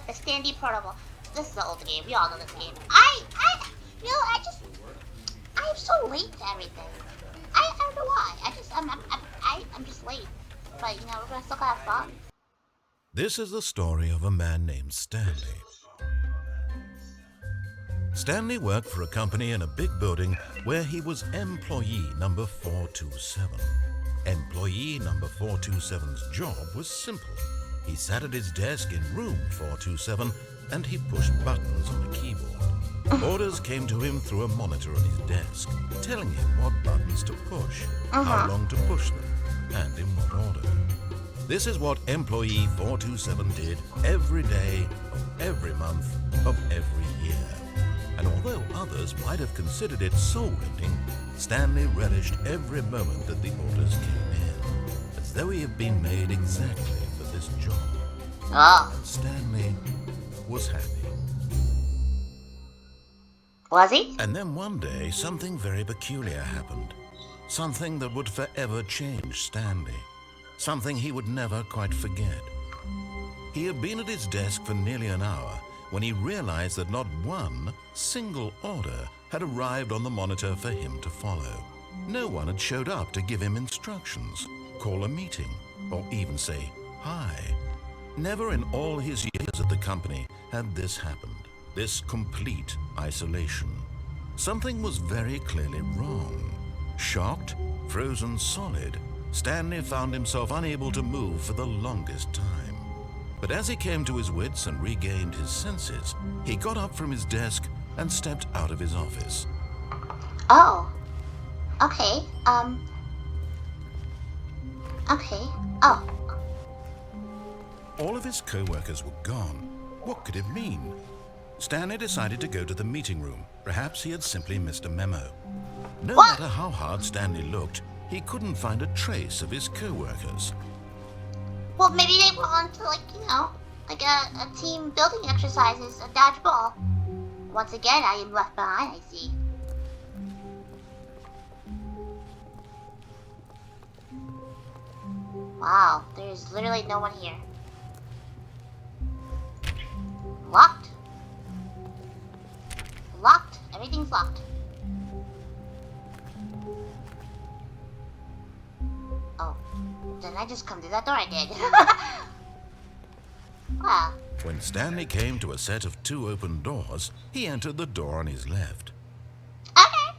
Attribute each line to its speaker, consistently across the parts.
Speaker 1: the Stanley portable. This is the old game. We all know this game. I'm so late to everything. I don't know why. I'm just late. But you know, we're gonna still have fun.
Speaker 2: This is the story of a man named Stanley. Stanley worked for a company in a big building where he was employee number 427. Employee number 427's job was simple. He sat at his desk in room 427 and he pushed buttons on the keyboard. Orders came to him through a monitor on his desk, telling him what buttons to push, how long to push them, and in what order. This is what employee 427 did every day of every month of every year. And although others might have considered it soul-rending, Stanley relished every moment that the orders came in, as though he had been made exactly for this job. And Stanley was happy.
Speaker 1: Was he?
Speaker 2: And then one day, something very peculiar happened. Something that would forever change Stanley. Something he would never quite forget. He had been at his desk for nearly an hour when he realized that not one single order had arrived on the monitor for him to follow. No one had showed up to give him instructions, call a meeting, or even say hi. Never in all his years at the company had this happened. This complete isolation. Something was very clearly wrong. Shocked, frozen solid, Stanley found himself unable to move for the longest time. But as he came to his wits and regained his senses, he got up from his desk and stepped out of his office.
Speaker 1: Oh. Okay. Okay. Oh.
Speaker 2: All of his co-workers were gone. What could it mean? Stanley decided to go to the meeting room. Perhaps he had simply missed a memo. No matter how hard Stanley looked, he couldn't find a trace of his co-workers.
Speaker 1: Well, maybe they went on to, a team building exercises, a dodgeball. Once again, I am left behind, I see. Wow, there's literally no one here. Locked. Locked. Everything's locked. Oh, didn't I just come through that door? I did. Wow.
Speaker 2: When Stanley came to a set of 2 open doors, he entered the door on his left.
Speaker 1: Okay.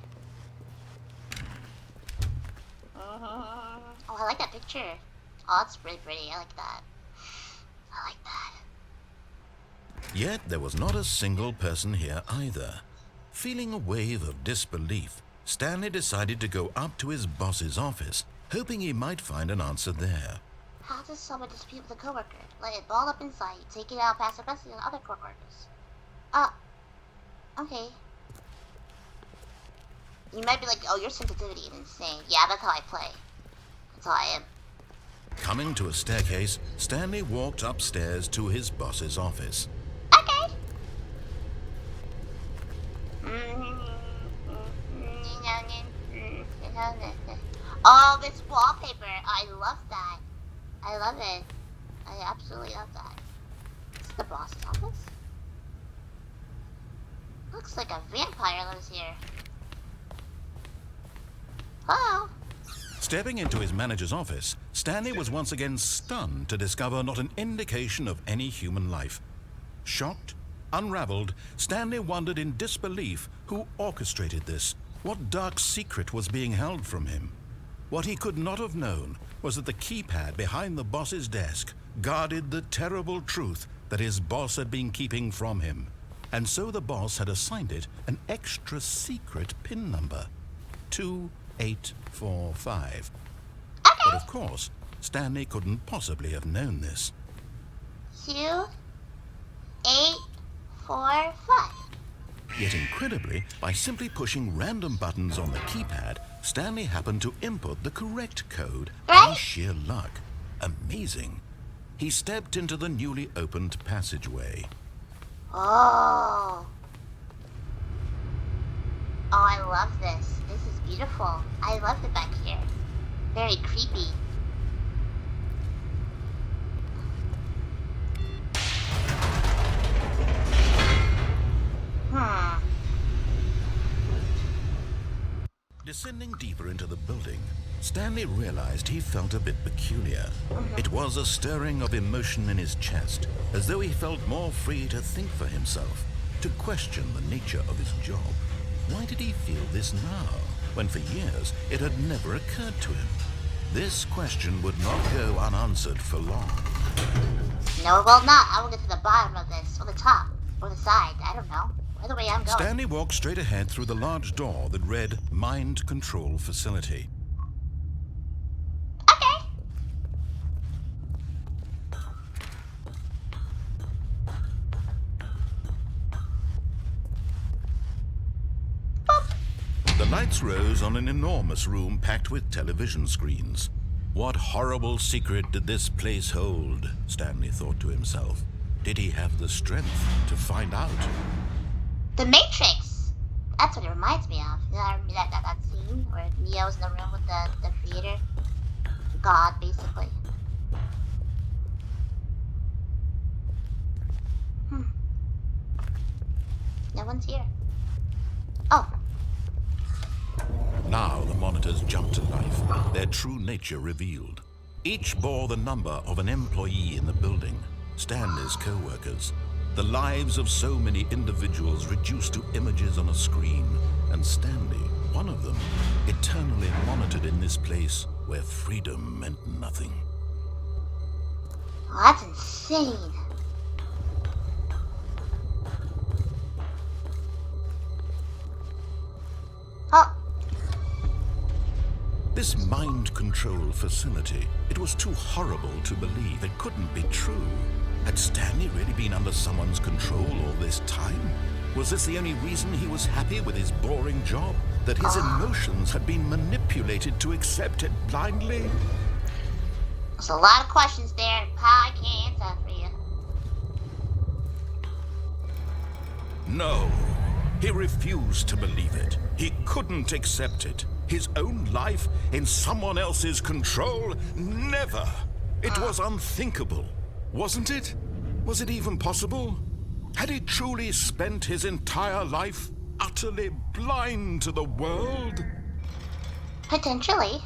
Speaker 1: Oh, I like that picture. Oh, it's really pretty. I like that. I like that.
Speaker 2: Yet there was not a single person here either. Feeling a wave of disbelief, Stanley decided to go up to his boss's office, hoping he might find an answer there.
Speaker 1: How does someone dispute with a coworker? Let it ball up inside, take it out, pass the message on other coworkers. Okay. You might be like, oh, your sensitivity is insane. Yeah, that's how I play. That's how I am.
Speaker 2: Coming to a staircase, Stanley walked upstairs to his boss's office.
Speaker 1: Okay. Oh, this wallpaper. I love that. I love it. I absolutely love that. Is it the boss's office? Looks like a vampire lives here. Hello?
Speaker 2: Stepping into his manager's office, Stanley was once again stunned to discover not an indication of any human life. Shocked, unraveled, Stanley wondered in disbelief who orchestrated this. What dark secret was being held from him? What he could not have known was that the keypad behind the boss's desk guarded the terrible truth that his boss had been keeping from him. And so the boss had assigned it an extra secret PIN number, 2845. But of course, Stanley couldn't possibly have known this.
Speaker 1: 2845.
Speaker 2: Yet incredibly, by simply pushing random buttons on the keypad, Stanley happened to input the correct code by sheer luck. Amazing. He stepped into the newly opened passageway.
Speaker 1: Oh. Oh, I love this. This is beautiful. I love it back here. Very creepy.
Speaker 2: Descending deeper into the building, Stanley realized he felt a bit peculiar. It was a stirring of emotion in his chest, as though he felt more free to think for himself, to question the nature of his job. Why did he feel this now, when for years it had never occurred to him? This question would not go unanswered for long.
Speaker 1: No, it will not. I will get to the bottom of this, or the top, or the side. I don't know. Either way I'm going.
Speaker 2: Stanley walked straight ahead through the large door that read Mind Control Facility.
Speaker 1: Okay.
Speaker 2: The lights rose on an enormous room packed with television screens. What horrible secret did this place hold? Stanley thought to himself. Did he have the strength to find out?
Speaker 1: The Matrix. That's what it reminds me of. You know, that scene where Neo's in the room with the creator. God, basically. No one's here. Oh.
Speaker 2: Now the monitors jumped to life, their true nature revealed. Each bore the number of an employee in the building, Stanley's co-workers. The lives of so many individuals reduced to images on a screen, and Stanley, one of them, eternally monitored in this place where freedom meant nothing.
Speaker 1: Oh, that's insane. Oh.
Speaker 2: This mind control facility, it was too horrible to believe. It couldn't be true. Had Stanley really been under someone's control all this time? Was this the only reason he was happy with his boring job? That his emotions had been manipulated to accept it blindly?
Speaker 1: There's a lot of questions there, pal. I can't answer for you.
Speaker 2: No. He refused to believe it. He couldn't accept it. His own life in someone else's control? Never. It was unthinkable. Wasn't it? Was it even possible? Had he truly spent his entire life utterly blind to the world?
Speaker 1: Potentially.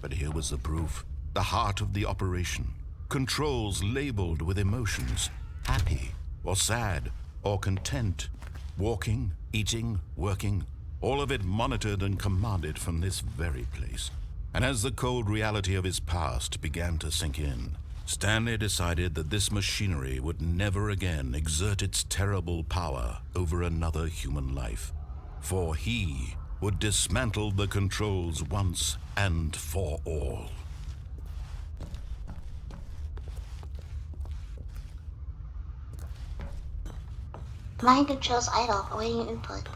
Speaker 2: But here was the proof. The heart of the operation. Controls labeled with emotions. Happy, or sad, or content. Walking, eating, working. All of it monitored and commanded from this very place. And as the cold reality of his past began to sink in, Stanley decided that this machinery would never again exert its terrible power over another human life. For he would dismantle the controls once and for all.
Speaker 1: Mind controls idle, awaiting input.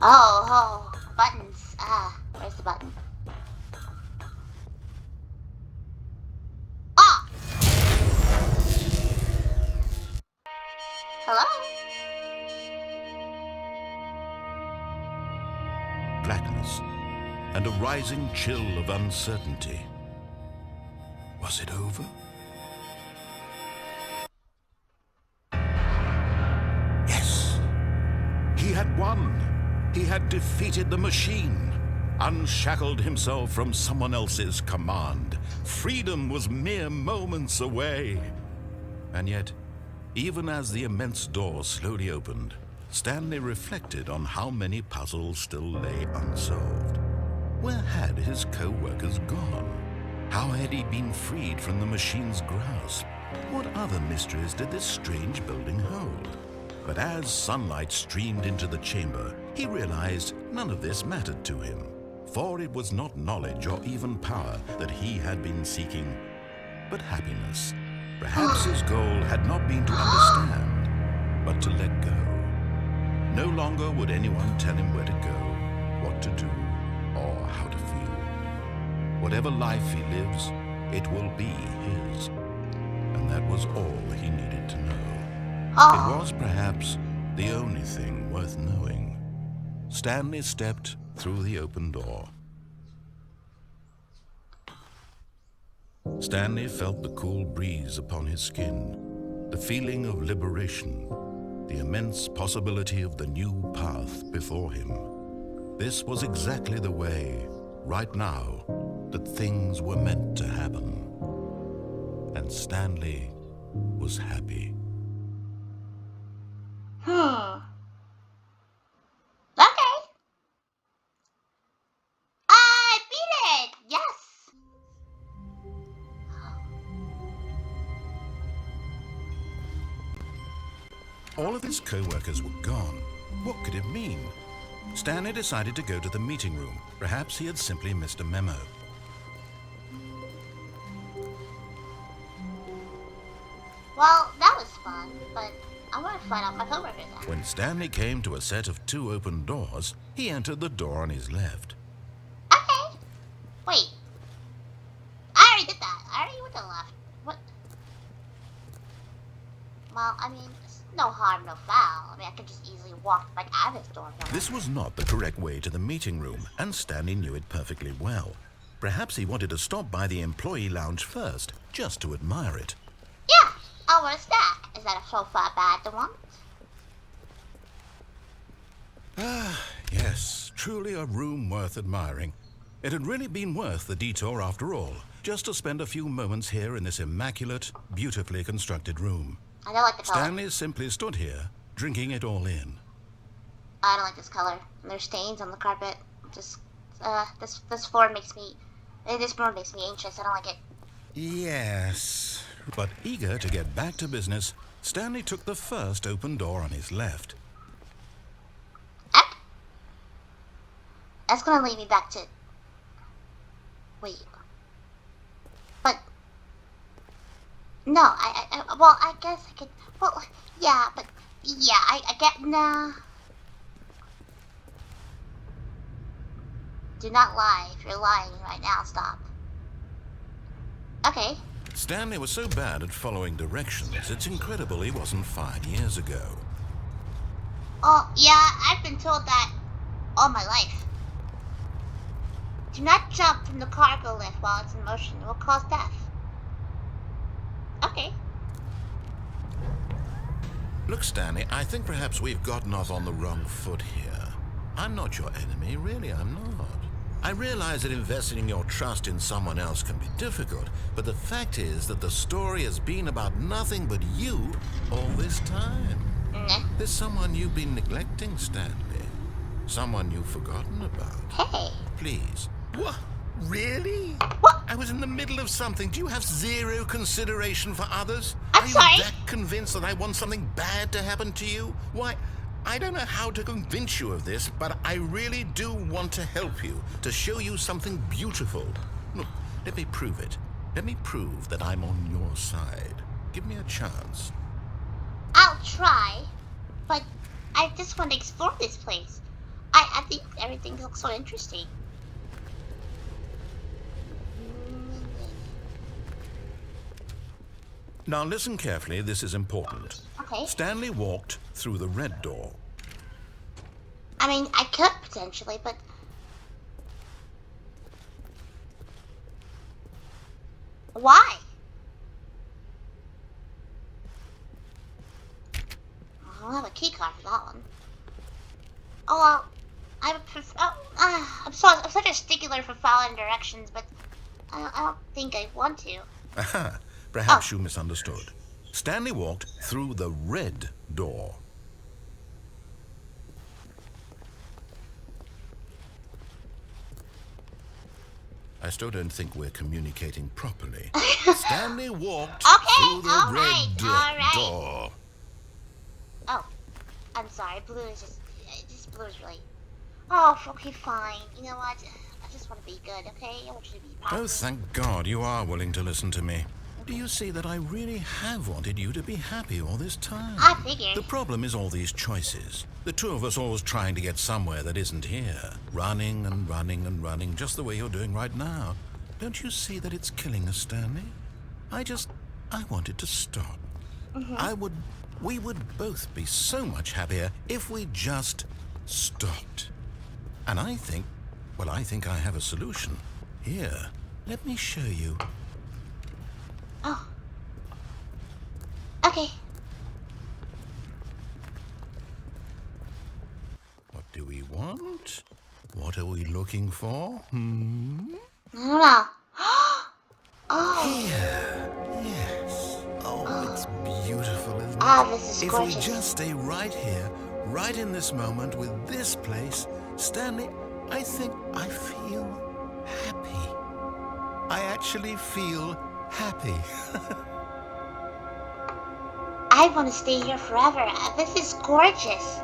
Speaker 1: Oh, buttons. Where's the button? Ah! Hello?
Speaker 2: Blackness and a rising chill of uncertainty. Was it over? Yes! He had won! He had defeated the machine, unshackled himself from someone else's command. Freedom was mere moments away. And yet, even as the immense door slowly opened, Stanley reflected on how many puzzles still lay unsolved. Where had his co-workers gone? How had he been freed from the machine's grasp? What other mysteries did this strange building hold? But as sunlight streamed into the chamber, he realized none of this mattered to him. For it was not knowledge or even power that he had been seeking, but happiness. Perhaps his goal had not been to understand, but to let go. No longer would anyone tell him where to go, what to do, or how to feel. Whatever life he lives, it will be his. And that was all he needed to know. It was perhaps the only thing worth knowing. Stanley stepped through the open door. Stanley felt the cool breeze upon his skin, the feeling of liberation, the immense possibility of the new path before him. This was exactly the way, right now, that things were meant to happen. And Stanley was happy.
Speaker 1: Okay. I beat it! Yes!
Speaker 2: All of his co-workers were gone. What could it mean? Stanley decided to go to the meeting room. Perhaps he had simply missed a memo.
Speaker 1: Well, that was fun, but I want to find out my coworkers now.
Speaker 2: When Stanley came to a set of 2 open doors, he entered the door on his left.
Speaker 1: Okay. Wait. I already did that. I already went to the left. What? Well, I mean, it's no harm, no foul. I mean, I could just easily walk right out of this door.
Speaker 2: This was not the correct way to the meeting room, and Stanley knew it perfectly well. Perhaps he wanted to stop by the employee lounge first, just to admire it.
Speaker 1: Yeah, I want a snack. Is that a sofa bad to want?
Speaker 2: Ah, yes, truly a room worth admiring. It had really been worth the detour after all, just to spend a few moments here in this immaculate, beautifully constructed room.
Speaker 1: I don't like the color.
Speaker 2: Stanley simply stood here, drinking it all in.
Speaker 1: I don't like this color. There's stains on the carpet. Just, this floor makes me, this room makes me anxious. I don't like it.
Speaker 2: Yes. But eager to get back to business, Stanley took the first open door on his left.
Speaker 1: Up? That's gonna lead me back to... Wait. But... No, well, I guess I could... Well, yeah, but... Yeah, I get... Nah. Do not lie. If you're lying right now, stop. Okay.
Speaker 2: Stanley was so bad at following directions, it's incredible he wasn't 5 years ago.
Speaker 1: Oh, yeah, I've been told that all my life. Do not jump from the cargo lift while it's in motion. It will cause death. Okay.
Speaker 2: Look, Stanley, I think perhaps we've gotten off on the wrong foot here. I'm not your enemy, really, I'm not. I realize that investing your trust in someone else can be difficult, but the fact is that the story has been about nothing but you all this time. There's someone you've been neglecting, Stanley. Someone you've forgotten about.
Speaker 1: Hey.
Speaker 2: Please. What? Really?
Speaker 1: What?
Speaker 2: I was in the middle of something. Do you have zero consideration for others?
Speaker 1: I'm sorry.
Speaker 2: Are you that convinced that I want something bad to happen to you? Why, I don't know how to convince you of this, but I really do want to help you, to show you something beautiful. Look, let me prove it. Let me prove that I'm on your side. Give me a chance.
Speaker 1: I'll try, but I just want to explore this place. I think everything looks so interesting.
Speaker 2: Now listen carefully, this is important.
Speaker 1: Okay.
Speaker 2: Stanley walked through the red door.
Speaker 1: I mean, I could potentially, but... Why? I don't have a key card for that one. Oh, well, I'm such a stickler for following directions, but I don't think I want to.
Speaker 2: Aha, perhaps you misunderstood. Stanley walked through the red door. I still don't think we're communicating properly. Stanley walked through the red door.
Speaker 1: Oh, I'm sorry. Blue is just blue is really... Oh, okay, fine. You know what? I just want to be good, okay? I want you to be positive.
Speaker 2: Oh, thank God you are willing to listen to me. Do you see that I really have wanted you to be happy all this time?
Speaker 1: I figured.
Speaker 2: The problem is all these choices. The two of us always trying to get somewhere that isn't here. Running and running and running, just the way you're doing right now. Don't you see that it's killing us, Stanley? I wanted to stop. We would both be so much happier if we just stopped. And I think I have a solution. Here, let me show you.
Speaker 1: Oh. Okay.
Speaker 2: What do we want? What are we looking for?
Speaker 1: I don't know. Oh.
Speaker 2: Here. Yes. Oh, it's beautiful, isn't it?
Speaker 1: Ah, this is
Speaker 2: If
Speaker 1: gorgeous.
Speaker 2: we just stay right here, right in this moment with this place, Stanley, I think I feel happy. I actually feel happy.
Speaker 1: I want to stay here forever. This is gorgeous.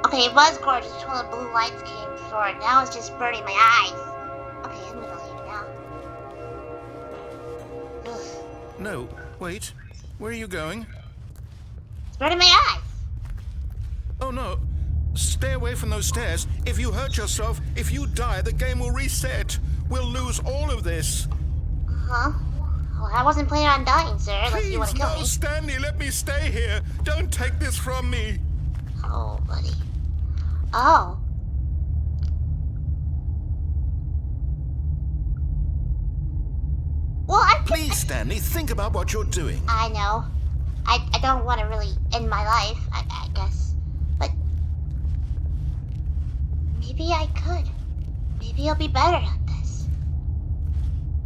Speaker 1: Okay, it was gorgeous until the blue lights came before. Now it's just burning my eyes. Okay, I'm gonna leave now. Ugh.
Speaker 2: No, wait. Where are you going?
Speaker 1: It's burning my eyes.
Speaker 2: Oh, no. Stay away from those stairs. If you hurt yourself, if you die, the game will reset. We'll lose all of this.
Speaker 1: Huh? Well, I wasn't planning on dying, sir, unless you want
Speaker 2: Please,
Speaker 1: to kill
Speaker 2: no,
Speaker 1: me.
Speaker 2: Stanley, let me stay here. Don't take this from me.
Speaker 1: Oh, buddy. Oh. Well,
Speaker 2: Please, Stanley, think about what you're doing.
Speaker 1: I know. I don't want to really end my life, I guess. But maybe I could. Maybe I'll be better at this.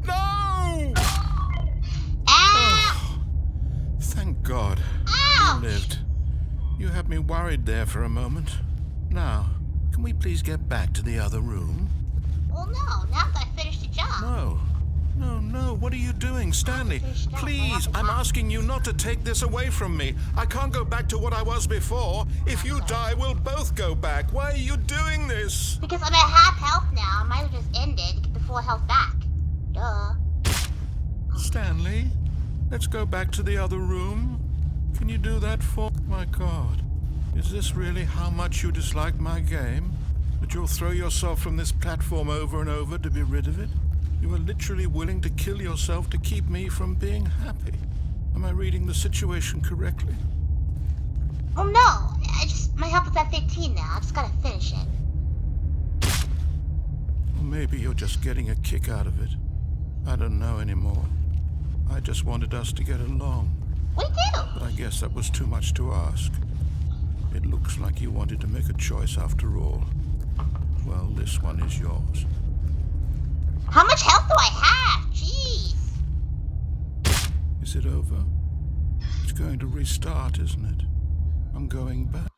Speaker 2: No!
Speaker 1: Ow!
Speaker 2: Thank God.
Speaker 1: Ouch!
Speaker 2: You lived. You had me worried there for a moment. Now, can we please get back to the other room?
Speaker 1: Well, no. Now I've got to finish the job.
Speaker 2: No. No. What are you doing, Stanley? Please, I'm asking you not to take this away from me. I can't go back to what I was before. If you die, we'll both go back. Why are you doing this?
Speaker 1: Because I'm at half health now. I might have just ended to get the full health back. Duh.
Speaker 2: Stanley, let's go back to the other room. Can you do that for... My God. Is this really how much you dislike my game? That you'll throw yourself from this platform over and over to be rid of it? You are literally willing to kill yourself to keep me from being happy. Am I reading the situation correctly?
Speaker 1: Oh, no. My health is at 15 now. I just gotta finish it.
Speaker 2: Or maybe you're just getting a kick out of it. I don't know anymore. I just wanted us to get along.
Speaker 1: We do.
Speaker 2: But I guess that was too much to ask. It looks like you wanted to make a choice after all. Well, this one is yours.
Speaker 1: How much health do I have? Jeez.
Speaker 2: Is it over? It's going to restart, isn't it? I'm going back.